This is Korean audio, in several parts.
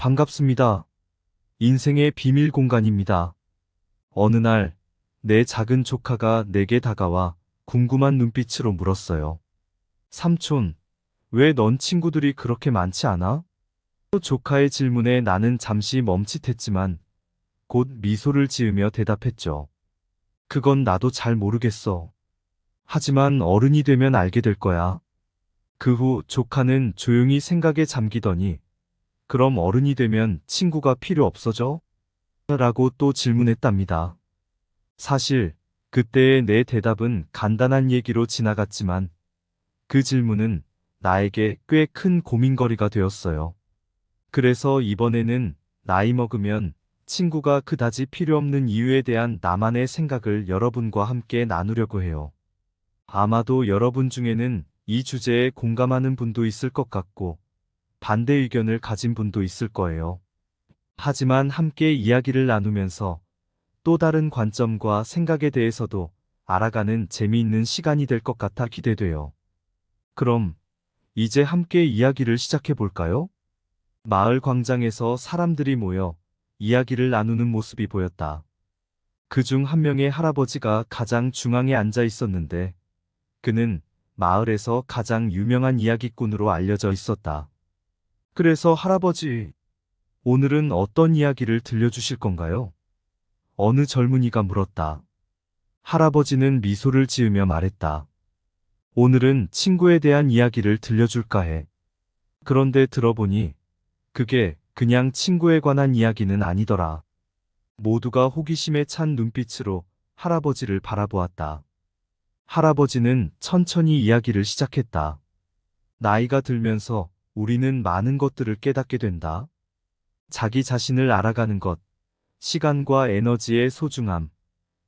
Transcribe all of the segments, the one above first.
반갑습니다. 인생의 비밀 공간입니다. 어느 날, 내 작은 조카가 내게 다가와 궁금한 눈빛으로 물었어요. 삼촌, 왜 넌 친구들이 그렇게 많지 않아? 조카의 질문에 나는 잠시 멈칫했지만 곧 미소를 지으며 대답했죠. 그건 나도 잘 모르겠어. 하지만 어른이 되면 알게 될 거야. 그 후 조카는 조용히 생각에 잠기더니 그럼 어른이 되면 친구가 필요 없어져? 라고 또 질문했답니다. 사실 그때의 내 대답은 간단한 얘기로 지나갔지만 그 질문은 나에게 꽤 큰 고민거리가 되었어요. 그래서 이번에는 나이 먹으면 친구가 그다지 필요 없는 이유에 대한 나만의 생각을 여러분과 함께 나누려고 해요. 아마도 여러분 중에는 이 주제에 공감하는 분도 있을 것 같고 반대 의견을 가진 분도 있을 거예요. 하지만 함께 이야기를 나누면서 또 다른 관점과 생각에 대해서도 알아가는 재미있는 시간이 될 것 같아 기대돼요. 그럼 이제 함께 이야기를 시작해 볼까요? 마을 광장에서 사람들이 모여 이야기를 나누는 모습이 보였다. 그중 한 명의 할아버지가 가장 중앙에 앉아 있었는데 그는 마을에서 가장 유명한 이야기꾼으로 알려져 있었다. 그래서 할아버지, 오늘은 어떤 이야기를 들려주실 건가요? 어느 젊은이가 물었다. 할아버지는 미소를 지으며 말했다. 오늘은 친구에 대한 이야기를 들려줄까 해. 그런데 들어보니 그게 그냥 친구에 관한 이야기는 아니더라. 모두가 호기심에 찬 눈빛으로 할아버지를 바라보았다. 할아버지는 천천히 이야기를 시작했다. 나이가 들면서 우리는 많은 것들을 깨닫게 된다. 자기 자신을 알아가는 것, 시간과 에너지의 소중함,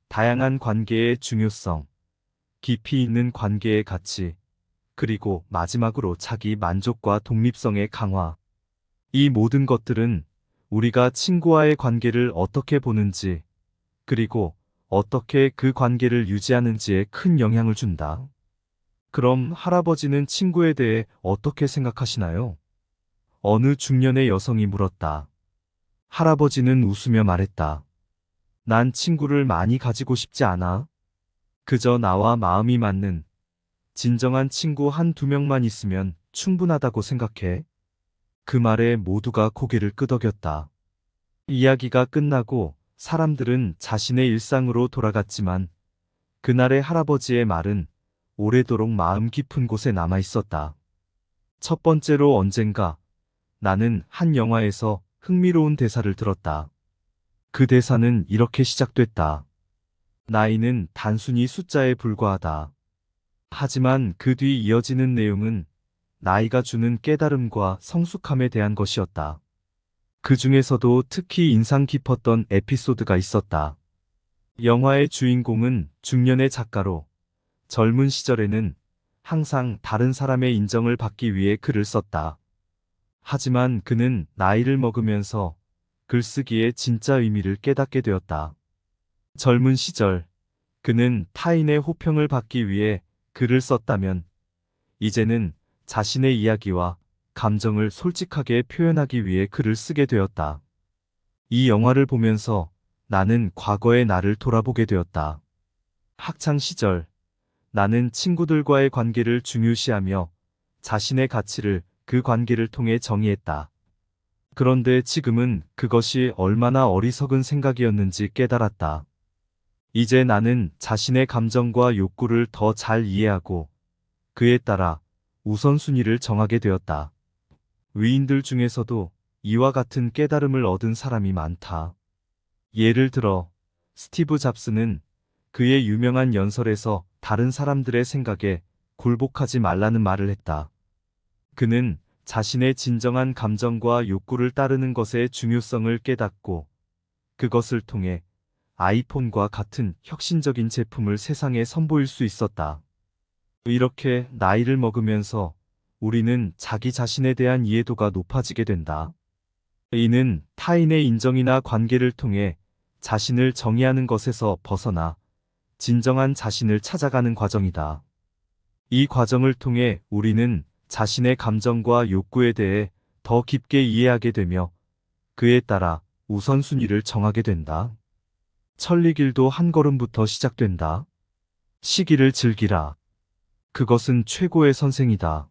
다양한 관계의 중요성, 깊이 있는 관계의 가치, 그리고 마지막으로 자기 만족과 독립성의 강화. 이 모든 것들은 우리가 친구와의 관계를 어떻게 보는지, 그리고 어떻게 그 관계를 유지하는지에 큰 영향을 준다. 그럼 할아버지는 친구에 대해 어떻게 생각하시나요? 어느 중년의 여성이 물었다. 할아버지는 웃으며 말했다. 난 친구를 많이 가지고 싶지 않아. 그저 나와 마음이 맞는 진정한 친구 한두 명만 있으면 충분하다고 생각해. 그 말에 모두가 고개를 끄덕였다. 이야기가 끝나고 사람들은 자신의 일상으로 돌아갔지만 그날의 할아버지의 말은 오래도록 마음 깊은 곳에 남아 있었다. 첫 번째로 언젠가 나는 한 영화에서 흥미로운 대사를 들었다. 그 대사는 이렇게 시작됐다. 나이는 단순히 숫자에 불과하다. 하지만 그 뒤 이어지는 내용은 나이가 주는 깨달음과 성숙함에 대한 것이었다. 그 중에서도 특히 인상 깊었던 에피소드가 있었다. 영화의 주인공은 중년의 작가로 젊은 시절에는 항상 다른 사람의 인정을 받기 위해 글을 썼다. 하지만 그는 나이를 먹으면서 글쓰기의 진짜 의미를 깨닫게 되었다. 젊은 시절, 그는 타인의 호평을 받기 위해 글을 썼다면, 이제는 자신의 이야기와 감정을 솔직하게 표현하기 위해 글을 쓰게 되었다. 이 영화를 보면서 나는 과거의 나를 돌아보게 되었다. 학창 시절, 나는 친구들과의 관계를 중요시하며 자신의 가치를 그 관계를 통해 정의했다. 그런데 지금은 그것이 얼마나 어리석은 생각이었는지 깨달았다. 이제 나는 자신의 감정과 욕구를 더 잘 이해하고 그에 따라 우선순위를 정하게 되었다. 위인들 중에서도 이와 같은 깨달음을 얻은 사람이 많다. 예를 들어, 스티브 잡스는 그의 유명한 연설에서 다른 사람들의 생각에 굴복하지 말라는 말을 했다. 그는 자신의 진정한 감정과 욕구를 따르는 것의 중요성을 깨닫고 그것을 통해 아이폰과 같은 혁신적인 제품을 세상에 선보일 수 있었다. 이렇게 나이를 먹으면서 우리는 자기 자신에 대한 이해도가 높아지게 된다. 이는 타인의 인정이나 관계를 통해 자신을 정의하는 것에서 벗어나 진정한 자신을 찾아가는 과정이다. 이 과정을 통해 우리는 자신의 감정과 욕구에 대해 더 깊게 이해하게 되며 그에 따라 우선순위를 정하게 된다. 천리길도 한 걸음부터 시작된다. 시기를 즐기라. 그것은 최고의 선생이다.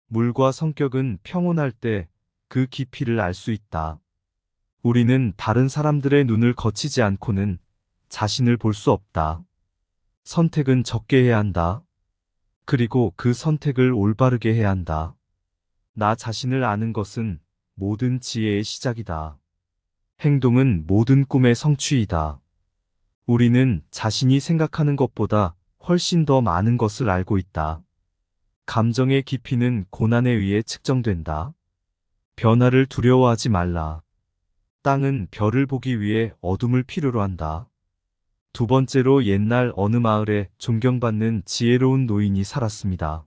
물과 성격은 평온할 때 그 깊이를 알 수 있다. 우리는 다른 사람들의 눈을 거치지 않고는 자신을 볼 수 없다. 선택은 적게 해야 한다. 그리고 그 선택을 올바르게 해야 한다. 나 자신을 아는 것은 모든 지혜의 시작이다. 행동은 모든 꿈의 성취이다. 우리는 자신이 생각하는 것보다 훨씬 더 많은 것을 알고 있다. 감정의 깊이는 고난에 의해 측정된다. 변화를 두려워하지 말라. 땅은 별을 보기 위해 어둠을 필요로 한다. 두 번째로 옛날 어느 마을에 존경받는 지혜로운 노인이 살았습니다.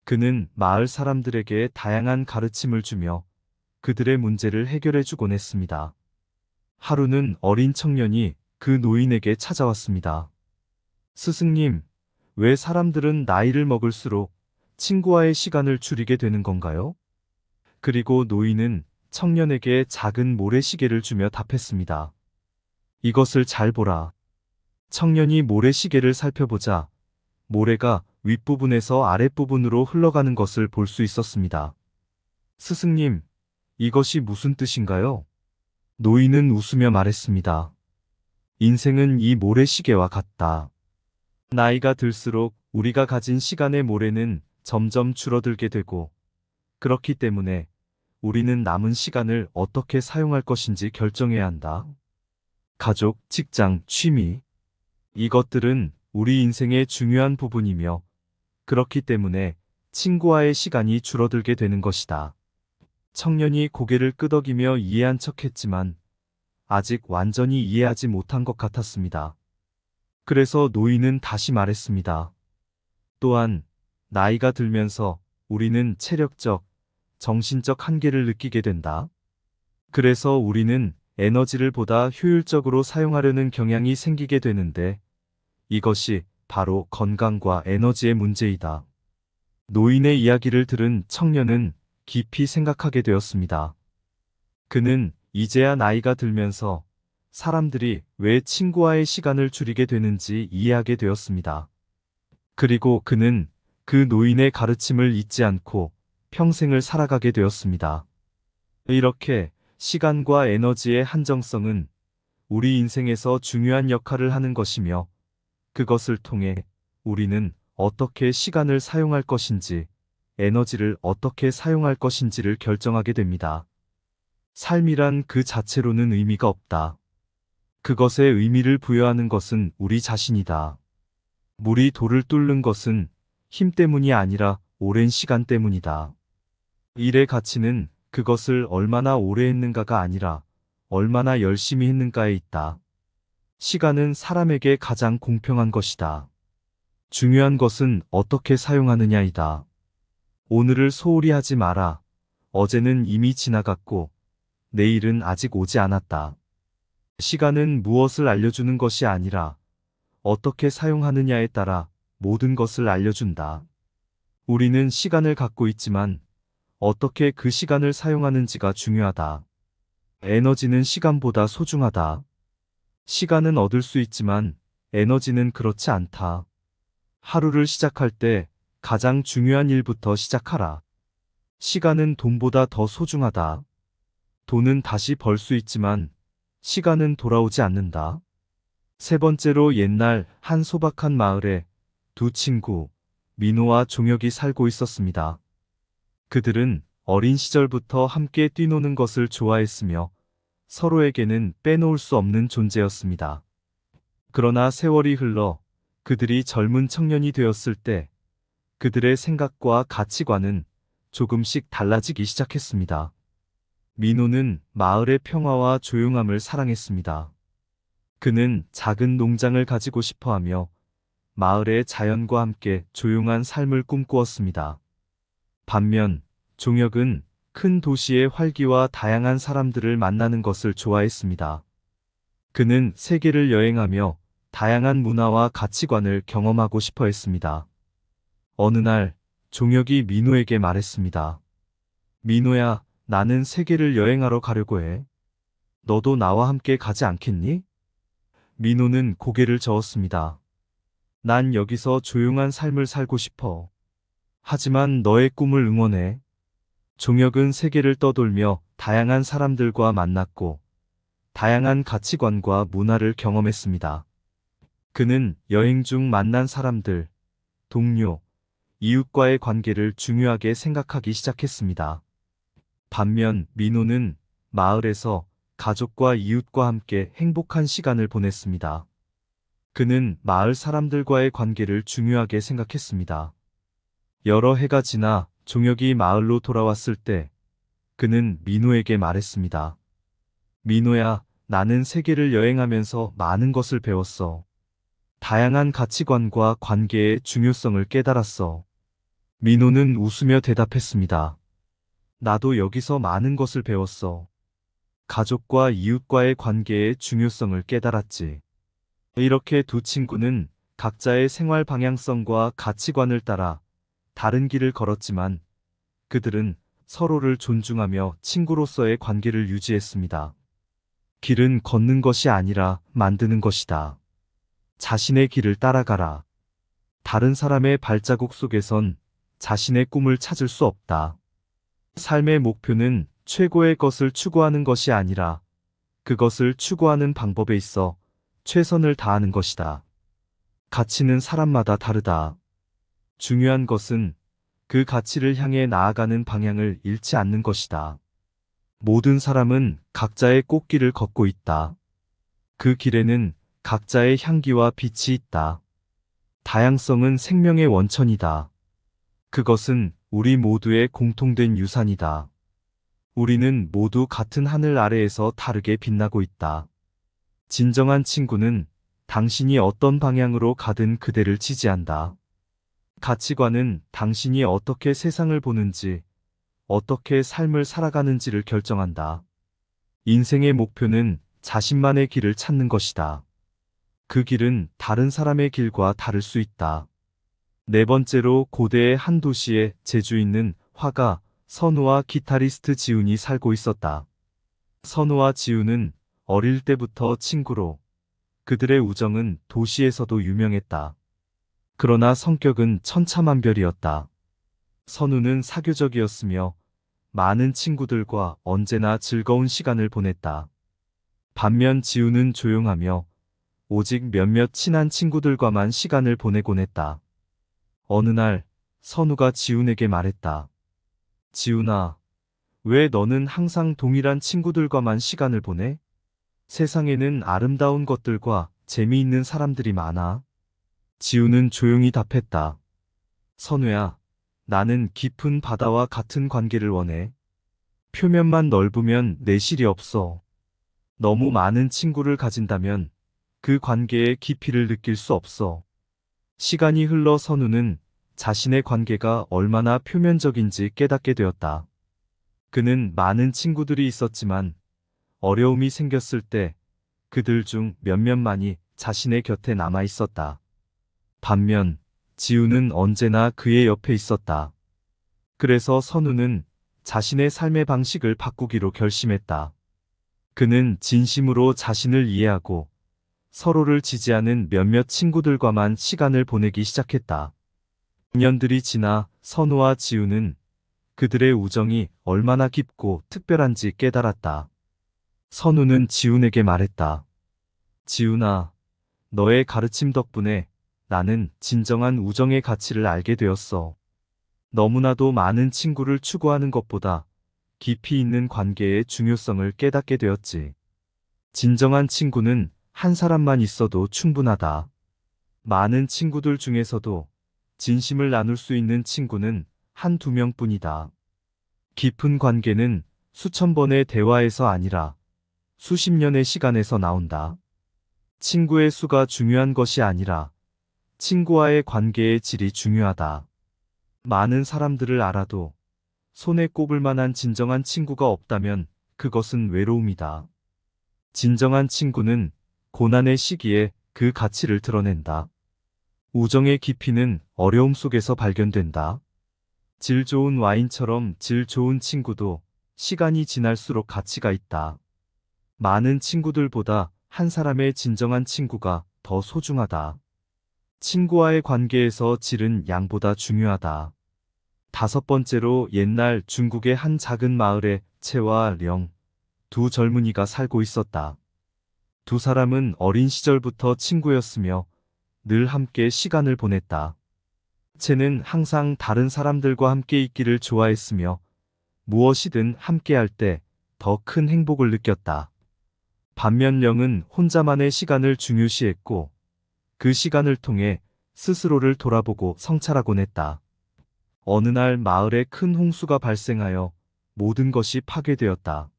그는 마을 사람들에게 다양한 가르침을 주며 그들의 문제를 해결해 주곤 했습니다. 하루는 어린 청년이 그 노인에게 찾아왔습니다. 스승님, 왜 사람들은 나이를 먹을수록 친구와의 시간을 줄이게 되는 건가요? 그리고 노인은 청년에게 작은 모래시계를 주며 답했습니다. 이것을 잘 보라. 청년이 모래시계를 살펴보자 모래가 윗부분에서 아랫부분으로 흘러가는 것을 볼 수 있었습니다. 스승님, 이것이 무슨 뜻인가요? 노인은 웃으며 말했습니다. 인생은 이 모래시계와 같다. 나이가 들수록 우리가 가진 시간의 모래는 점점 줄어들게 되고, 그렇기 때문에 우리는 남은 시간을 어떻게 사용할 것인지 결정해야 한다. 가족, 직장, 취미. 이것들은 우리 인생의 중요한 부분이며, 그렇기 때문에 친구와의 시간이 줄어들게 되는 것이다. 청년이 고개를 끄덕이며 이해한 척했지만, 아직 완전히 이해하지 못한 것 같았습니다. 그래서 노인은 다시 말했습니다. 또한, 나이가 들면서 우리는 체력적, 정신적 한계를 느끼게 된다. 그래서 우리는 에너지를 보다 효율적으로 사용하려는 경향이 생기게 되는데, 이것이 바로 건강과 에너지의 문제이다. 노인의 이야기를 들은 청년은 깊이 생각하게 되었습니다. 그는 이제야 나이가 들면서 사람들이 왜 친구와의 시간을 줄이게 되는지 이해하게 되었습니다. 그리고 그는 그 노인의 가르침을 잊지 않고 평생을 살아가게 되었습니다. 이렇게 시간과 에너지의 한정성은 우리 인생에서 중요한 역할을 하는 것이며, 그것을 통해 우리는 어떻게 시간을 사용할 것인지, 에너지를 어떻게 사용할 것인지를 결정하게 됩니다. 삶이란 그 자체로는 의미가 없다. 그것에 의미를 부여하는 것은 우리 자신이다. 물이 돌을 뚫는 것은 힘 때문이 아니라 오랜 시간 때문이다. 일의 가치는 그것을 얼마나 오래 했는가가 아니라 얼마나 열심히 했는가에 있다. 시간은 사람에게 가장 공평한 것이다. 중요한 것은 어떻게 사용하느냐이다. 오늘을 소홀히 하지 마라. 어제는 이미 지나갔고 내일은 아직 오지 않았다. 시간은 무엇을 알려주는 것이 아니라 어떻게 사용하느냐에 따라 모든 것을 알려준다. 우리는 시간을 갖고 있지만 어떻게 그 시간을 사용하는지가 중요하다. 에너지는 시간보다 소중하다. 시간은 얻을 수 있지만 에너지는 그렇지 않다. 하루를 시작할 때 가장 중요한 일부터 시작하라. 시간은 돈보다 더 소중하다. 돈은 다시 벌 수 있지만 시간은 돌아오지 않는다. 세 번째로, 옛날 한 소박한 마을에 두 친구, 민호와 종혁이 살고 있었습니다. 그들은 어린 시절부터 함께 뛰노는 것을 좋아했으며 서로에게는 빼놓을 수 없는 존재였습니다. 그러나 세월이 흘러 그들이 젊은 청년이 되었을 때 그들의 생각과 가치관은 조금씩 달라지기 시작했습니다. 민호는 마을의 평화와 조용함을 사랑했습니다. 그는 작은 농장을 가지고 싶어하며 마을의 자연과 함께 조용한 삶을 꿈꾸었습니다. 반면 종혁은 큰 도시의 활기와 다양한 사람들을 만나는 것을 좋아했습니다. 그는 세계를 여행하며 다양한 문화와 가치관을 경험하고 싶어 했습니다. 어느 날 종혁이 민호에게 말했습니다. 민호야, 나는 세계를 여행하러 가려고 해. 너도 나와 함께 가지 않겠니? 민호는 고개를 저었습니다. 난 여기서 조용한 삶을 살고 싶어. 하지만 너의 꿈을 응원해. 종혁은 세계를 떠돌며 다양한 사람들과 만났고 다양한 가치관과 문화를 경험했습니다. 그는 여행 중 만난 사람들, 동료, 이웃과의 관계를 중요하게 생각하기 시작했습니다. 반면 민호는 마을에서 가족과 이웃과 함께 행복한 시간을 보냈습니다. 그는 마을 사람들과의 관계를 중요하게 생각했습니다. 여러 해가 지나 종혁이 마을로 돌아왔을 때 그는 민호에게 말했습니다. 민호야, 나는 세계를 여행하면서 많은 것을 배웠어. 다양한 가치관과 관계의 중요성을 깨달았어. 민호는 웃으며 대답했습니다. 나도 여기서 많은 것을 배웠어. 가족과 이웃과의 관계의 중요성을 깨달았지. 이렇게 두 친구는 각자의 생활 방향성과 가치관을 따라 다른 길을 걸었지만 그들은 서로를 존중하며 친구로서의 관계를 유지했습니다. 길은 걷는 것이 아니라 만드는 것이다. 자신의 길을 따라가라. 다른 사람의 발자국 속에선 자신의 꿈을 찾을 수 없다. 삶의 목표는 최고의 것을 추구하는 것이 아니라 그것을 추구하는 방법에 있어 최선을 다하는 것이다. 가치는 사람마다 다르다. 중요한 것은 그 가치를 향해 나아가는 방향을 잃지 않는 것이다. 모든 사람은 각자의 꽃길을 걷고 있다. 그 길에는 각자의 향기와 빛이 있다. 다양성은 생명의 원천이다. 그것은 우리 모두의 공통된 유산이다. 우리는 모두 같은 하늘 아래에서 다르게 빛나고 있다. 진정한 친구는 당신이 어떤 방향으로 가든 그대를 지지한다. 가치관은 당신이 어떻게 세상을 보는지, 어떻게 삶을 살아가는지를 결정한다. 인생의 목표는 자신만의 길을 찾는 것이다. 그 길은 다른 사람의 길과 다를 수 있다. 네 번째로 고대의 한 도시에 재주 있는 화가 선우와 기타리스트 지훈이 살고 있었다. 선우와 지훈은 어릴 때부터 친구로 그들의 우정은 도시에서도 유명했다. 그러나 성격은 천차만별이었다. 선우는 사교적이었으며 많은 친구들과 언제나 즐거운 시간을 보냈다. 반면 지훈은 조용하며 오직 몇몇 친한 친구들과만 시간을 보내곤 했다. 어느 날 선우가 지훈에게 말했다. 지훈아, 왜 너는 항상 동일한 친구들과만 시간을 보내? 세상에는 아름다운 것들과 재미있는 사람들이 많아. 지훈은 조용히 답했다. 선우야, 나는 깊은 바다와 같은 관계를 원해. 표면만 넓으면 내실이 없어. 너무 많은 친구를 가진다면 그 관계의 깊이를 느낄 수 없어. 시간이 흘러 선우는 자신의 관계가 얼마나 표면적인지 깨닫게 되었다. 그는 많은 친구들이 있었지만 어려움이 생겼을 때 그들 중 몇몇만이 자신의 곁에 남아 있었다. 반면 지우는 언제나 그의 옆에 있었다. 그래서 선우는 자신의 삶의 방식을 바꾸기로 결심했다. 그는 진심으로 자신을 이해하고 서로를 지지하는 몇몇 친구들과만 시간을 보내기 시작했다. 년들이 지나 선우와 지우는 그들의 우정이 얼마나 깊고 특별한지 깨달았다. 선우는 지훈에게 말했다. 지훈아, 너의 가르침 덕분에 나는 진정한 우정의 가치를 알게 되었어. 너무나도 많은 친구를 추구하는 것보다 깊이 있는 관계의 중요성을 깨닫게 되었지. 진정한 친구는 한 사람만 있어도 충분하다. 많은 친구들 중에서도 진심을 나눌 수 있는 친구는 한두 명뿐이다. 깊은 관계는 수천 번의 대화에서 아니라 수십 년의 시간에서 나온다. 친구의 수가 중요한 것이 아니라 친구와의 관계의 질이 중요하다. 많은 사람들을 알아도 손에 꼽을 만한 진정한 친구가 없다면 그것은 외로움이다. 진정한 친구는 고난의 시기에 그 가치를 드러낸다. 우정의 깊이는 어려움 속에서 발견된다. 질 좋은 와인처럼 질 좋은 친구도 시간이 지날수록 가치가 있다. 많은 친구들보다 한 사람의 진정한 친구가 더 소중하다. 친구와의 관계에서 질은 양보다 중요하다. 다섯 번째로 옛날 중국의 한 작은 마을에 채와 령, 두 젊은이가 살고 있었다. 두 사람은 어린 시절부터 친구였으며 늘 함께 시간을 보냈다. 채는 항상 다른 사람들과 함께 있기를 좋아했으며 무엇이든 함께할 때 더 큰 행복을 느꼈다. 반면 령은 혼자만의 시간을 중요시했고 그 시간을 통해 스스로를 돌아보고 성찰하곤 했다. 어느 날 마을에 큰 홍수가 발생하여 모든 것이 파괴되었다.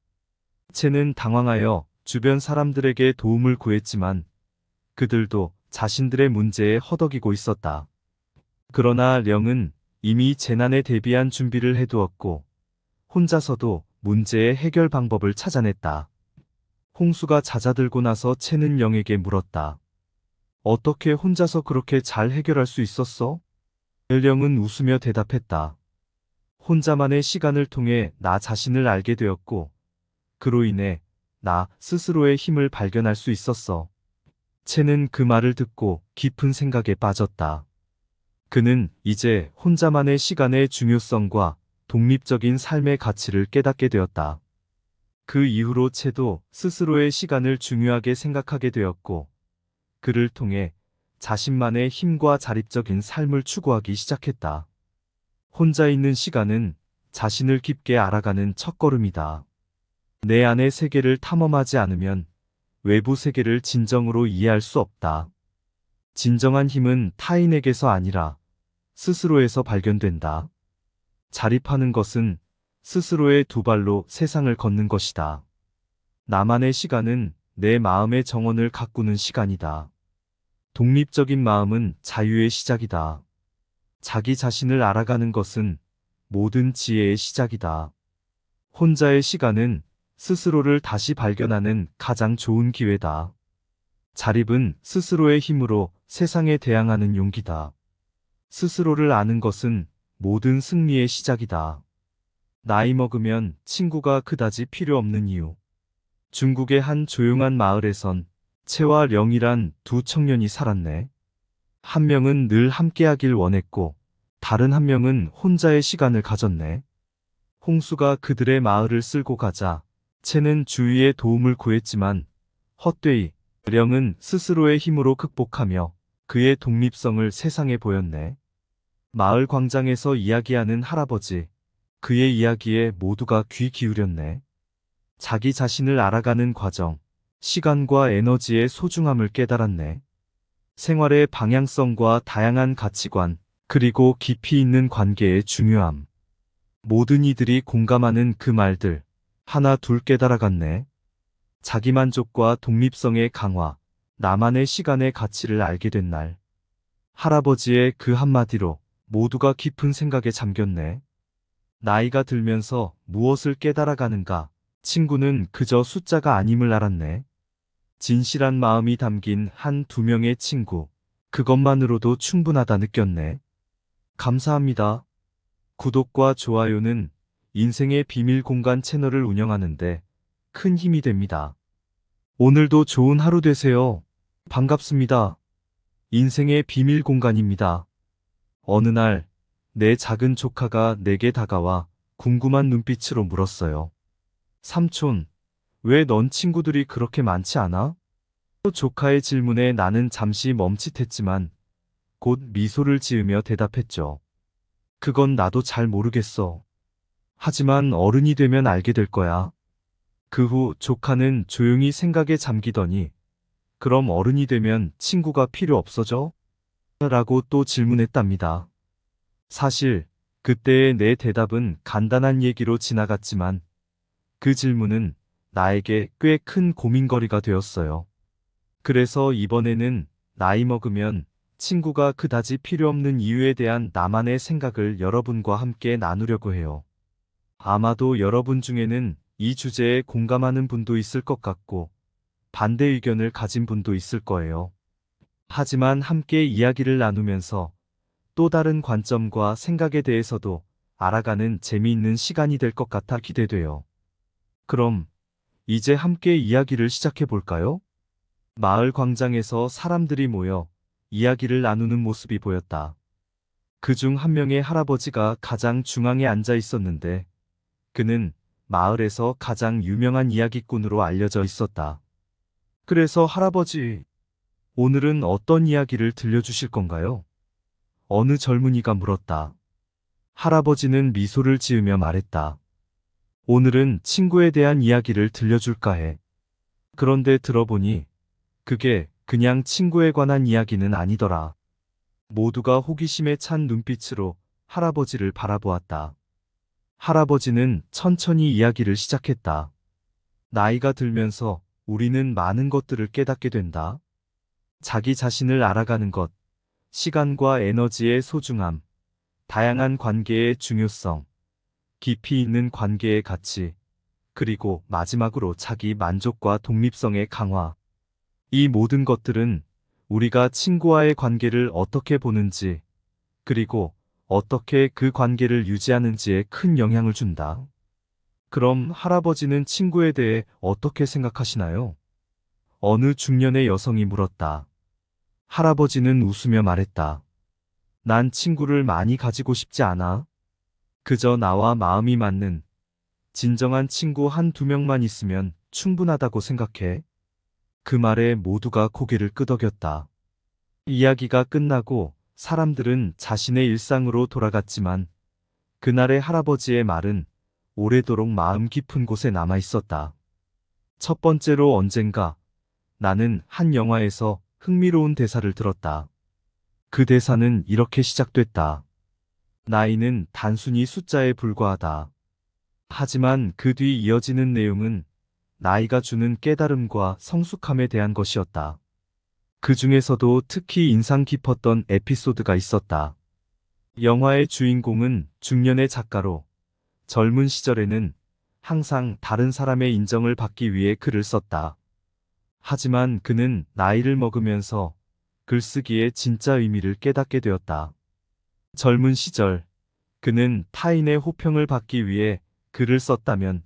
채는 당황하여 주변 사람들에게 도움을 구했지만 그들도 자신들의 문제에 허덕이고 있었다. 그러나 령은 이미 재난에 대비한 준비를 해두었고 혼자서도 문제의 해결 방법을 찾아냈다. 홍수가 잦아들고 나서 채는 령에게 물었다. 어떻게 혼자서 그렇게 잘 해결할 수 있었어? 령은 웃으며 대답했다. 혼자만의 시간을 통해 나 자신을 알게 되었고 그로 인해 나 스스로의 힘을 발견할 수 있었어. 채는 그 말을 듣고 깊은 생각에 빠졌다. 그는 이제 혼자만의 시간의 중요성과 독립적인 삶의 가치를 깨닫게 되었다. 그 이후로 채도 스스로의 시간을 중요하게 생각하게 되었고, 그를 통해 자신만의 힘과 자립적인 삶을 추구하기 시작했다. 혼자 있는 시간은 자신을 깊게 알아가는 첫걸음이다. 내 안의 세계를 탐험하지 않으면 외부 세계를 진정으로 이해할 수 없다. 진정한 힘은 타인에게서 아니라 스스로에서 발견된다. 자립하는 것은 스스로의 두 발로 세상을 걷는 것이다. 나만의 시간은 내 마음의 정원을 가꾸는 시간이다. 독립적인 마음은 자유의 시작이다. 자기 자신을 알아가는 것은 모든 지혜의 시작이다. 혼자의 시간은 스스로를 다시 발견하는 가장 좋은 기회다. 자립은 스스로의 힘으로 세상에 대항하는 용기다. 스스로를 아는 것은 모든 승리의 시작이다. 나이 먹으면 친구가 그다지 필요 없는 이유. 중국의 한 조용한 마을에선 채와 령이란 두 청년이 살았네. 한 명은 늘 함께하길 원했고 다른 한 명은 혼자의 시간을 가졌네. 홍수가 그들의 마을을 쓸고 가자 채는 주위의 도움을 구했지만 헛되이 령은 스스로의 힘으로 극복하며 그의 독립성을 세상에 보였네. 마을 광장에서 이야기하는 할아버지, 그의 이야기에 모두가 귀 기울였네. 자기 자신을 알아가는 과정, 시간과 에너지의 소중함을 깨달았네. 생활의 방향성과 다양한 가치관, 그리고 깊이 있는 관계의 중요함. 모든 이들이 공감하는 그 말들, 하나 둘 깨달아갔네. 자기만족과 독립성의 강화, 나만의 시간의 가치를 알게 된 날. 할아버지의 그 한마디로 모두가 깊은 생각에 잠겼네. 나이가 들면서 무엇을 깨달아가는가? 친구는 그저 숫자가 아님을 알았네. 진실한 마음이 담긴 한 두 명의 친구. 그것만으로도 충분하다 느꼈네. 감사합니다. 구독과 좋아요는 인생의 비밀 공간 채널을 운영하는데 큰 힘이 됩니다. 오늘도 좋은 하루 되세요. 반갑습니다. 인생의 비밀 공간입니다. 어느 날, 내 작은 조카가 내게 다가와 궁금한 눈빛으로 물었어요. 삼촌, 왜 넌 친구들이 그렇게 많지 않아? 조카의 질문에 나는 잠시 멈칫했지만 곧 미소를 지으며 대답했죠. 그건 나도 잘 모르겠어. 하지만 어른이 되면 알게 될 거야. 그 후 조카는 조용히 생각에 잠기더니 그럼 어른이 되면 친구가 필요 없어져? 라고 또 질문했답니다. 사실 그때의 내 대답은 간단한 얘기로 지나갔지만 그 질문은 나에게 꽤 큰 고민거리가 되었어요. 그래서 이번에는 나이 먹으면 친구가 그다지 필요 없는 이유에 대한 나만의 생각을 여러분과 함께 나누려고 해요. 아마도 여러분 중에는 이 주제에 공감하는 분도 있을 것 같고 반대 의견을 가진 분도 있을 거예요. 하지만 함께 이야기를 나누면서 또 다른 관점과 생각에 대해서도 알아가는 재미있는 시간이 될 것 같아 기대돼요. 그럼 이제 함께 이야기를 시작해 볼까요? 마을 광장에서 사람들이 모여 이야기를 나누는 모습이 보였다. 그중 한 명의 할아버지가 가장 중앙에 앉아 있었는데 그는 마을에서 가장 유명한 이야기꾼으로 알려져 있었다. 그래서 할아버지, 오늘은 어떤 이야기를 들려주실 건가요? 어느 젊은이가 물었다. 할아버지는 미소를 지으며 말했다. 오늘은 친구에 대한 이야기를 들려줄까 해. 그런데 들어보니 그게 그냥 친구에 관한 이야기는 아니더라. 모두가 호기심에 찬 눈빛으로 할아버지를 바라보았다. 할아버지는 천천히 이야기를 시작했다. 나이가 들면서 우리는 많은 것들을 깨닫게 된다. 자기 자신을 알아가는 것, 시간과 에너지의 소중함, 다양한 관계의 중요성, 깊이 있는 관계의 가치, 그리고 마지막으로 자기 만족과 독립성의 강화. 이 모든 것들은 우리가 친구와의 관계를 어떻게 보는지, 그리고 어떻게 그 관계를 유지하는지에 큰 영향을 준다. 그럼 할아버지는 친구에 대해 어떻게 생각하시나요? 어느 중년의 여성이 물었다. 할아버지는 웃으며 말했다. 난 친구를 많이 가지고 싶지 않아. 그저 나와 마음이 맞는 진정한 친구 한두 명만 있으면 충분하다고 생각해. 그 말에 모두가 고개를 끄덕였다. 이야기가 끝나고 사람들은 자신의 일상으로 돌아갔지만 그날의 할아버지의 말은 오래도록 마음 깊은 곳에 남아 있었다. 첫 번째로 언젠가 나는 한 영화에서 흥미로운 대사를 들었다. 그 대사는 이렇게 시작됐다. 나이는 단순히 숫자에 불과하다. 하지만 그 뒤 이어지는 내용은 나이가 주는 깨달음과 성숙함에 대한 것이었다. 그 중에서도 특히 인상 깊었던 에피소드가 있었다. 영화의 주인공은 중년의 작가로 젊은 시절에는 항상 다른 사람의 인정을 받기 위해 글을 썼다. 하지만 그는 나이를 먹으면서 글쓰기의 진짜 의미를 깨닫게 되었다. 젊은 시절, 그는 타인의 호평을 받기 위해 글을 썼다면,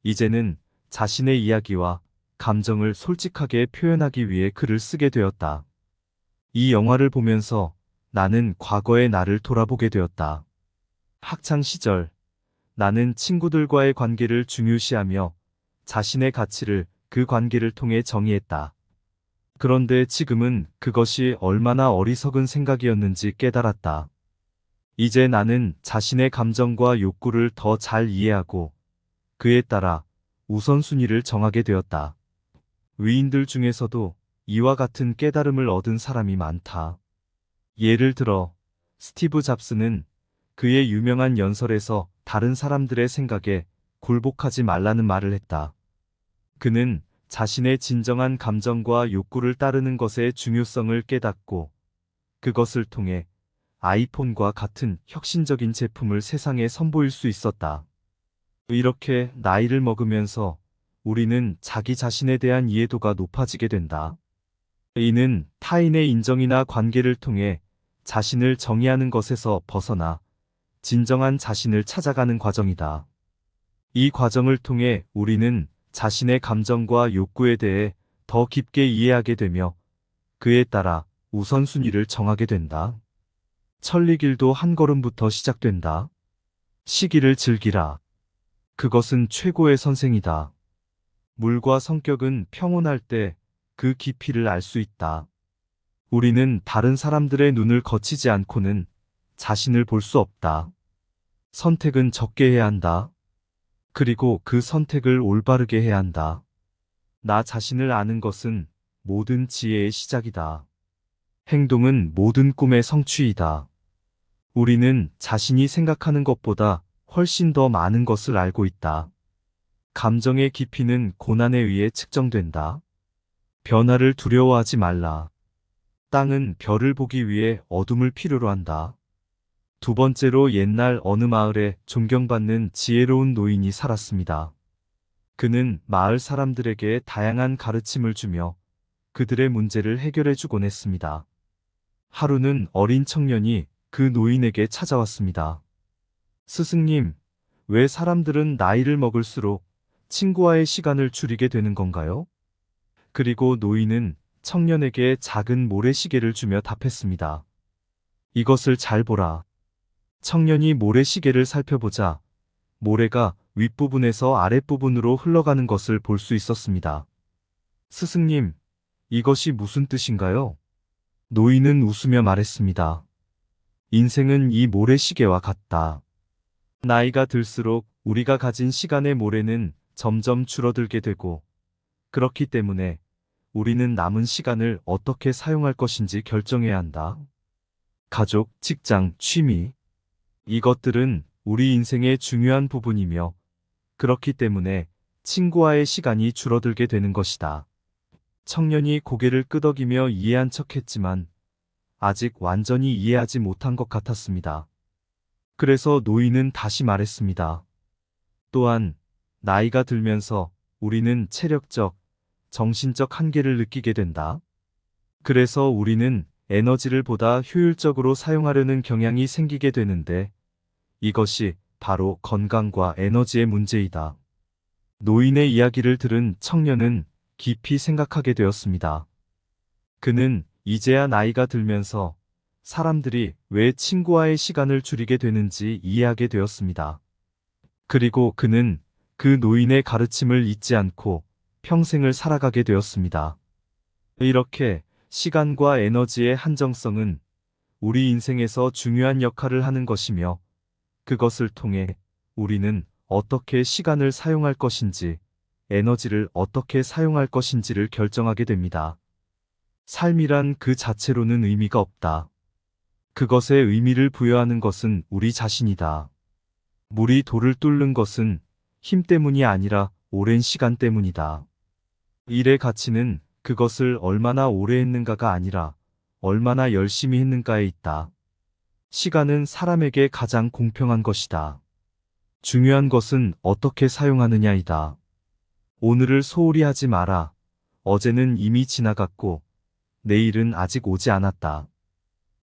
이제는 자신의 이야기와 감정을 솔직하게 표현하기 위해 글을 쓰게 되었다. 이 영화를 보면서 나는 과거의 나를 돌아보게 되었다. 학창 시절, 나는 친구들과의 관계를 중요시하며 자신의 가치를 그 관계를 통해 정의했다. 그런데 지금은 그것이 얼마나 어리석은 생각이었는지 깨달았다. 이제 나는 자신의 감정과 욕구를 더 잘 이해하고 그에 따라 우선순위를 정하게 되었다. 위인들 중에서도 이와 같은 깨달음을 얻은 사람이 많다. 예를 들어, 스티브 잡스는 그의 유명한 연설에서 다른 사람들의 생각에 굴복하지 말라는 말을 했다. 그는 자신의 진정한 감정과 욕구를 따르는 것의 중요성을 깨닫고 그것을 통해 아이폰과 같은 혁신적인 제품을 세상에 선보일 수 있었다. 이렇게 나이를 먹으면서 우리는 자기 자신에 대한 이해도가 높아지게 된다. 이는 타인의 인정이나 관계를 통해 자신을 정의하는 것에서 벗어나 진정한 자신을 찾아가는 과정이다. 이 과정을 통해 우리는 자신의 감정과 욕구에 대해 더 깊게 이해하게 되며 그에 따라 우선순위를 정하게 된다. 천리길도 한 걸음부터 시작된다. 시기를 즐기라. 그것은 최고의 선생이다. 물과 성격은 평온할 때 그 깊이를 알 수 있다. 우리는 다른 사람들의 눈을 거치지 않고는 자신을 볼 수 없다. 선택은 적게 해야 한다. 그리고 그 선택을 올바르게 해야 한다. 나 자신을 아는 것은 모든 지혜의 시작이다. 행동은 모든 꿈의 성취이다. 우리는 자신이 생각하는 것보다 훨씬 더 많은 것을 알고 있다. 감정의 깊이는 고난에 의해 측정된다. 변화를 두려워하지 말라. 땅은 별을 보기 위해 어둠을 필요로 한다. 두 번째로 옛날 어느 마을에 존경받는 지혜로운 노인이 살았습니다. 그는 마을 사람들에게 다양한 가르침을 주며 그들의 문제를 해결해 주곤 했습니다. 하루는 어린 청년이 그 노인에게 찾아왔습니다. 스승님, 왜 사람들은 나이를 먹을수록 친구와의 시간을 줄이게 되는 건가요? 그리고 노인은 청년에게 작은 모래시계를 주며 답했습니다. 이것을 잘 보라. 청년이 모래시계를 살펴보자 모래가 윗부분에서 아랫부분으로 흘러가는 것을 볼 수 있었습니다. 스승님, 이것이 무슨 뜻인가요? 노인은 웃으며 말했습니다. 인생은 이 모래시계와 같다. 나이가 들수록 우리가 가진 시간의 모래는 점점 줄어들게 되고, 그렇기 때문에 우리는 남은 시간을 어떻게 사용할 것인지 결정해야 한다. 가족, 직장, 취미. 이것들은 우리 인생의 중요한 부분이며, 그렇기 때문에 친구와의 시간이 줄어들게 되는 것이다. 청년이 고개를 끄덕이며 이해한 척했지만 아직 완전히 이해하지 못한 것 같았습니다. 그래서 노인은 다시 말했습니다. 또한 나이가 들면서 우리는 체력적, 정신적 한계를 느끼게 된다. 그래서 우리는 에너지를 보다 효율적으로 사용하려는 경향이 생기게 되는데 이것이 바로 건강과 에너지의 문제이다. 노인의 이야기를 들은 청년은 깊이 생각하게 되었습니다. 그는 이제야 나이가 들면서 사람들이 왜 친구와의 시간을 줄이게 되는지 이해하게 되었습니다. 그리고 그는 그 노인의 가르침을 잊지 않고 평생을 살아가게 되었습니다. 이렇게 시간과 에너지의 한정성은 우리 인생에서 중요한 역할을 하는 것이며 그것을 통해 우리는 어떻게 시간을 사용할 것인지, 에너지를 어떻게 사용할 것인지를 결정하게 됩니다. 삶이란 그 자체로는 의미가 없다. 그것에 의미를 부여하는 것은 우리 자신이다. 물이 돌을 뚫는 것은 힘 때문이 아니라 오랜 시간 때문이다. 일의 가치는 그것을 얼마나 오래 했는가가 아니라 얼마나 열심히 했는가에 있다. 시간은 사람에게 가장 공평한 것이다. 중요한 것은 어떻게 사용하느냐이다. 오늘을 소홀히 하지 마라. 어제는 이미 지나갔고 내일은 아직 오지 않았다.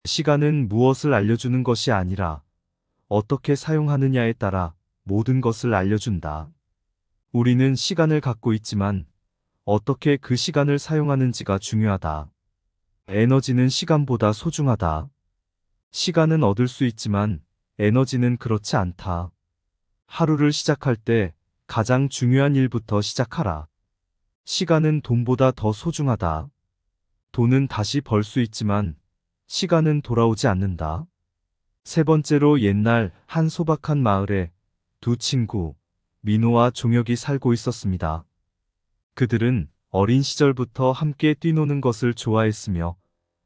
시간은 무엇을 알려주는 것이 아니라 어떻게 사용하느냐에 따라 모든 것을 알려준다. 우리는 시간을 갖고 있지만 어떻게 그 시간을 사용하는지가 중요하다. 에너지는 시간보다 소중하다. 시간은 얻을 수 있지만 에너지는 그렇지 않다. 하루를 시작할 때 가장 중요한 일부터 시작하라. 시간은 돈보다 더 소중하다. 돈은 다시 벌 수 있지만 시간은 돌아오지 않는다. 세 번째로 옛날 한 소박한 마을에 두 친구, 민호와 종혁이 살고 있었습니다. 그들은 어린 시절부터 함께 뛰노는 것을 좋아했으며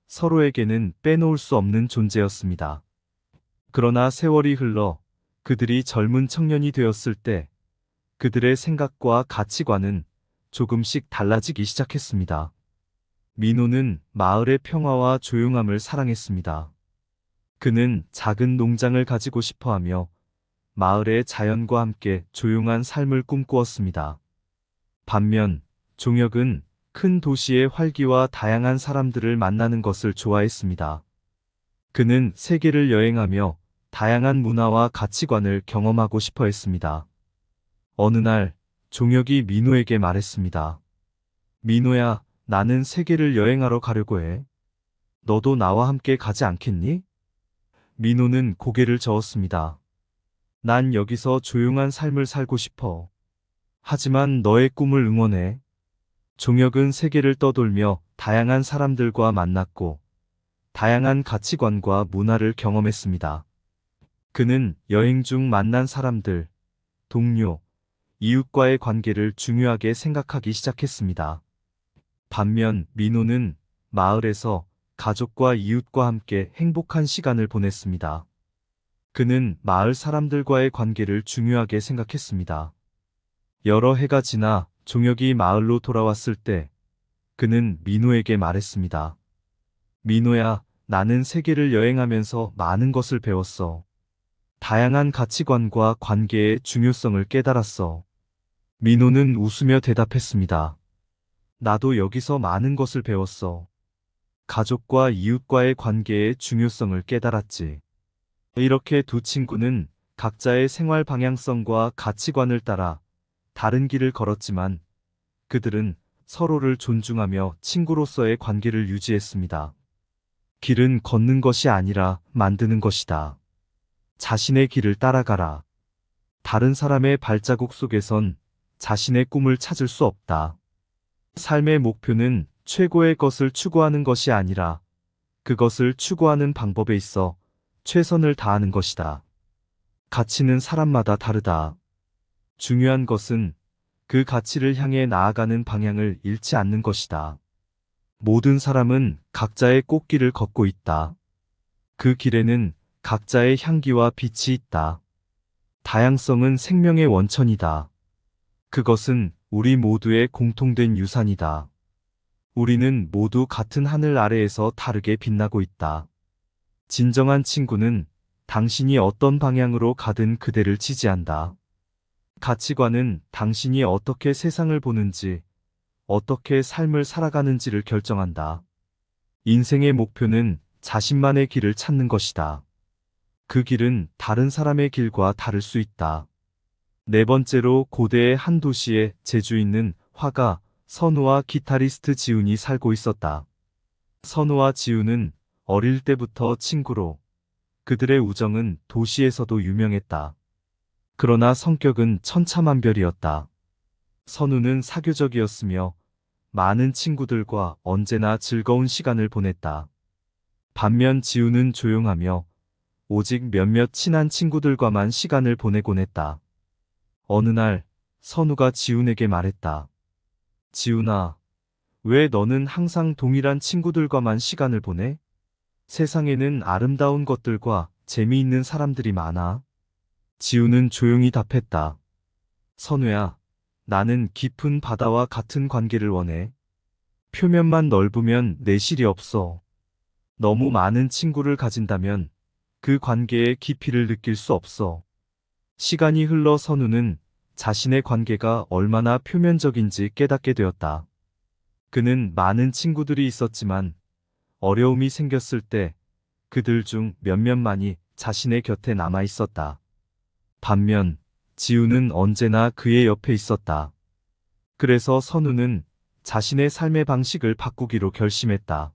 서로에게는 빼놓을 수 없는 존재였습니다. 그러나 세월이 흘러 그들이 젊은 청년이 되었을 때 그들의 생각과 가치관은 조금씩 달라지기 시작했습니다. 민호는 마을의 평화와 조용함을 사랑했습니다. 그는 작은 농장을 가지고 싶어 하며 마을의 자연과 함께 조용한 삶을 꿈꾸었습니다. 반면 종혁은 큰 도시의 활기와 다양한 사람들을 만나는 것을 좋아했습니다. 그는 세계를 여행하며 다양한 문화와 가치관을 경험하고 싶어 했습니다. 어느 날 종혁이 민호에게 말했습니다. 민호야, 나는 세계를 여행하러 가려고 해. 너도 나와 함께 가지 않겠니? 민호는 고개를 저었습니다. 난 여기서 조용한 삶을 살고 싶어. 하지만 너의 꿈을 응원해. 종혁은 세계를 떠돌며 다양한 사람들과 만났고 다양한 가치관과 문화를 경험했습니다. 그는 여행 중 만난 사람들, 동료, 이웃과의 관계를 중요하게 생각하기 시작했습니다. 반면 민호는 마을에서 가족과 이웃과 함께 행복한 시간을 보냈습니다. 그는 마을 사람들과의 관계를 중요하게 생각했습니다. 여러 해가 지나 종혁이 마을로 돌아왔을 때 그는 민호에게 말했습니다. 민호야, 나는 세계를 여행하면서 많은 것을 배웠어. 다양한 가치관과 관계의 중요성을 깨달았어. 민호는 웃으며 대답했습니다. 나도 여기서 많은 것을 배웠어. 가족과 이웃과의 관계의 중요성을 깨달았지. 이렇게 두 친구는 각자의 생활 방향성과 가치관을 따라 다른 길을 걸었지만 그들은 서로를 존중하며 친구로서의 관계를 유지했습니다. 길은 걷는 것이 아니라 만드는 것이다. 자신의 길을 따라가라. 다른 사람의 발자국 속에선 자신의 꿈을 찾을 수 없다. 삶의 목표는 최고의 것을 추구하는 것이 아니라 그것을 추구하는 방법에 있어 최선을 다하는 것이다. 가치는 사람마다 다르다. 중요한 것은 그 가치를 향해 나아가는 방향을 잃지 않는 것이다. 모든 사람은 각자의 꽃길을 걷고 있다. 그 길에는 각자의 향기와 빛이 있다. 다양성은 생명의 원천이다. 그것은 우리 모두의 공통된 유산이다. 우리는 모두 같은 하늘 아래에서 다르게 빛나고 있다. 진정한 친구는 당신이 어떤 방향으로 가든 그대를 지지한다. 가치관은 당신이 어떻게 세상을 보는지, 어떻게 삶을 살아가는지를 결정한다. 인생의 목표는 자신만의 길을 찾는 것이다. 그 길은 다른 사람의 길과 다를 수 있다. 네 번째로 고대의 한 도시에 재주 있는 화가 선우와 기타리스트 지훈이 살고 있었다. 선우와 지훈은 어릴 때부터 친구로 그들의 우정은 도시에서도 유명했다. 그러나 성격은 천차만별이었다. 선우는 사교적이었으며 많은 친구들과 언제나 즐거운 시간을 보냈다. 반면 지훈은 조용하며 오직 몇몇 친한 친구들과만 시간을 보내곤 했다. 어느 날 선우가 지훈에게 말했다. 지훈아, 왜 너는 항상 동일한 친구들과만 시간을 보내? 세상에는 아름다운 것들과 재미있는 사람들이 많아. 지훈은 조용히 답했다. 선우야, 나는 깊은 바다와 같은 관계를 원해. 표면만 넓으면 내실이 없어. 너무 많은 친구를 가진다면 그 관계의 깊이를 느낄 수 없어. 시간이 흘러 선우는 자신의 관계가 얼마나 표면적인지 깨닫게 되었다. 그는 많은 친구들이 있었지만 어려움이 생겼을 때 그들 중 몇몇만이 자신의 곁에 남아 있었다. 반면 지우는 언제나 그의 옆에 있었다. 그래서 선우는 자신의 삶의 방식을 바꾸기로 결심했다.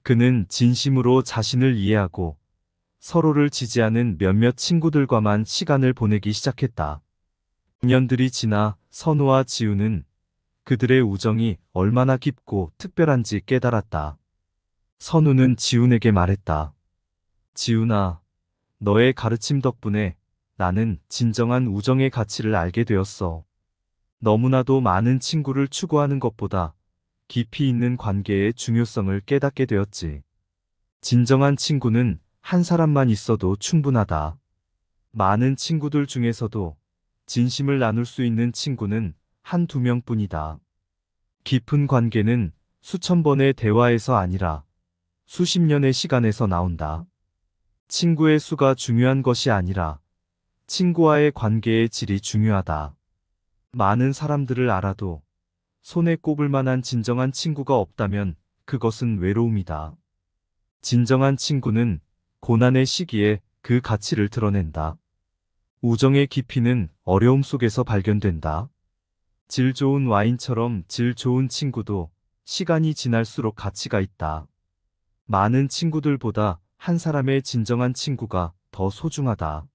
그는 진심으로 자신을 이해하고 서로를 지지하는 몇몇 친구들과만 시간을 보내기 시작했다. 년들이 지나 선우와 지우는 그들의 우정이 얼마나 깊고 특별한지 깨달았다. 선우는 지훈에게 말했다. 지훈아, 너의 가르침 덕분에 나는 진정한 우정의 가치를 알게 되었어. 너무나도 많은 친구를 추구하는 것보다 깊이 있는 관계의 중요성을 깨닫게 되었지. 진정한 친구는 한 사람만 있어도 충분하다. 많은 친구들 중에서도 진심을 나눌 수 있는 친구는 한두 명뿐이다. 깊은 관계는 수천 번의 대화에서 아니라 수십 년의 시간에서 나온다. 친구의 수가 중요한 것이 아니라 친구와의 관계의 질이 중요하다. 많은 사람들을 알아도 손에 꼽을 만한 진정한 친구가 없다면 그것은 외로움이다. 진정한 친구는 고난의 시기에 그 가치를 드러낸다. 우정의 깊이는 어려움 속에서 발견된다. 질 좋은 와인처럼 질 좋은 친구도 시간이 지날수록 가치가 있다. 많은 친구들보다 한 사람의 진정한 친구가 더 소중하다.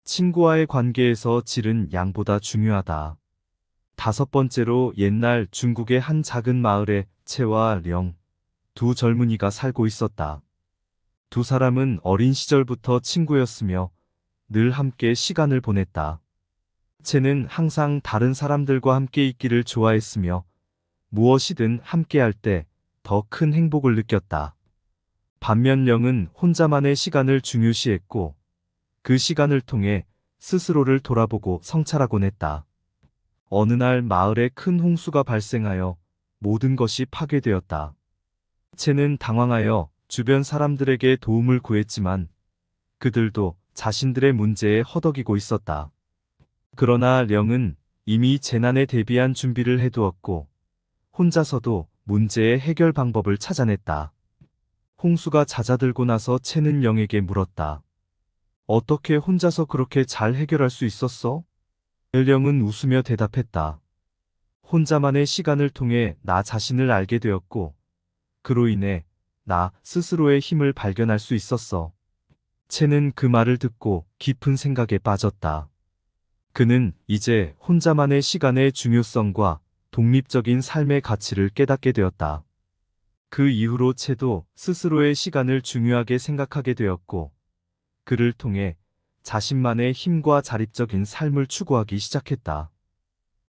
친구와의 관계에서 질은 양보다 중요하다. 다섯 번째로 옛날 중국의 한 작은 마을에 채와 령, 두 젊은이가 살고 있었다. 두 사람은 어린 시절부터 친구였으며 늘 함께 시간을 보냈다. 채는 항상 다른 사람들과 함께 있기를 좋아했으며 무엇이든 함께 할 때 더 큰 행복을 느꼈다. 반면 령은 혼자만의 시간을 중요시했고 그 시간을 통해 스스로를 돌아보고 성찰하곤 했다. 어느 날 마을에 큰 홍수가 발생하여 모든 것이 파괴되었다. 채는 당황하여 주변 사람들에게 도움을 구했지만 그들도 자신들의 문제에 허덕이고 있었다. 그러나 령은 이미 재난에 대비한 준비를 해두었고 혼자서도 문제의 해결 방법을 찾아냈다. 홍수가 잦아들고 나서 채는 령에게 물었다. 어떻게 혼자서 그렇게 잘 해결할 수 있었어? 령은 웃으며 대답했다. 혼자만의 시간을 통해 나 자신을 알게 되었고, 그로 인해 나 스스로의 힘을 발견할 수 있었어. 채는 그 말을 듣고 깊은 생각에 빠졌다. 그는 이제 혼자만의 시간의 중요성과 독립적인 삶의 가치를 깨닫게 되었다. 그 이후로 채도 스스로의 시간을 중요하게 생각하게 되었고, 그를 통해 자신만의 힘과 자립적인 삶을 추구하기 시작했다.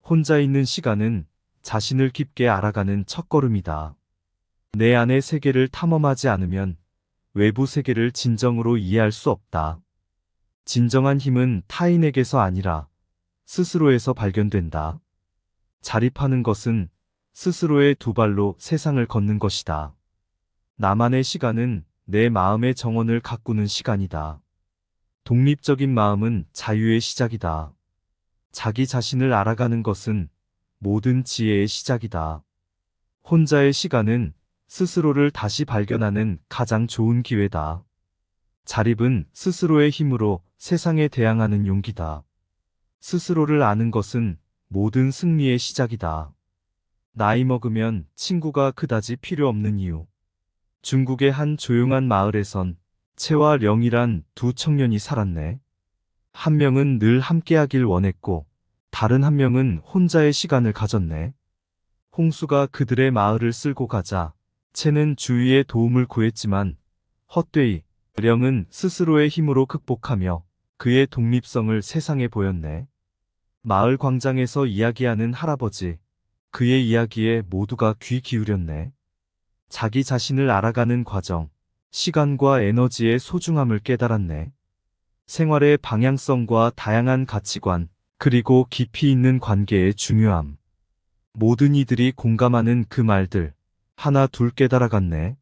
혼자 있는 시간은 자신을 깊게 알아가는 첫걸음이다. 내 안의 세계를 탐험하지 않으면 외부 세계를 진정으로 이해할 수 없다. 진정한 힘은 타인에게서 아니라 스스로에서 발견된다. 자립하는 것은 스스로의 두 발로 세상을 걷는 것이다. 나만의 시간은 내 마음의 정원을 가꾸는 시간이다. 독립적인 마음은 자유의 시작이다. 자기 자신을 알아가는 것은 모든 지혜의 시작이다. 혼자의 시간은 스스로를 다시 발견하는 가장 좋은 기회다. 자립은 스스로의 힘으로 세상에 대항하는 용기다. 스스로를 아는 것은 모든 승리의 시작이다. 나이 먹으면 친구가 그다지 필요 없는 이유. 중국의 한 조용한 마을에선 채와 령이란 두 청년이 살았네. 한 명은 늘 함께하길 원했고, 다른 한 명은 혼자의 시간을 가졌네. 홍수가 그들의 마을을 쓸고 가자 채는 주위의 도움을 구했지만 헛되이 령은 스스로의 힘으로 극복하며 그의 독립성을 세상에 보였네. 마을 광장에서 이야기하는 할아버지, 그의 이야기에 모두가 귀 기울였네. 자기 자신을 알아가는 과정, 시간과 에너지의 소중함을 깨달았네. 생활의 방향성과 다양한 가치관, 그리고 깊이 있는 관계의 중요함. 모든 이들이 공감하는 그 말들, 하나 둘 깨달아갔네.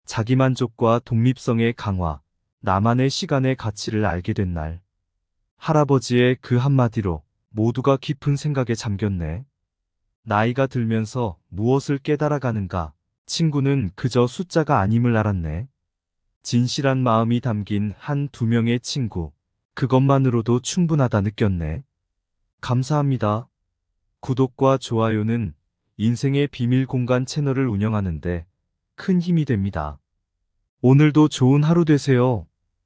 자기만족과 독립성의 강화, 나만의 시간의 가치를 알게 된 날. 할아버지의 그 한마디로 모두가 깊은 생각에 잠겼네. 나이가 들면서 무엇을 깨달아가는가? 친구는 그저 숫자가 아님을 알았네. 진실한 마음이 담긴 한 두 명의 친구, 그것만으로도 충분하다 느꼈네. 감사합니다. 구독과 좋아요는 인생의 비밀 공간 채널을 운영하는데 큰 힘이 됩니다. 오늘도 좋은 하루 되세요.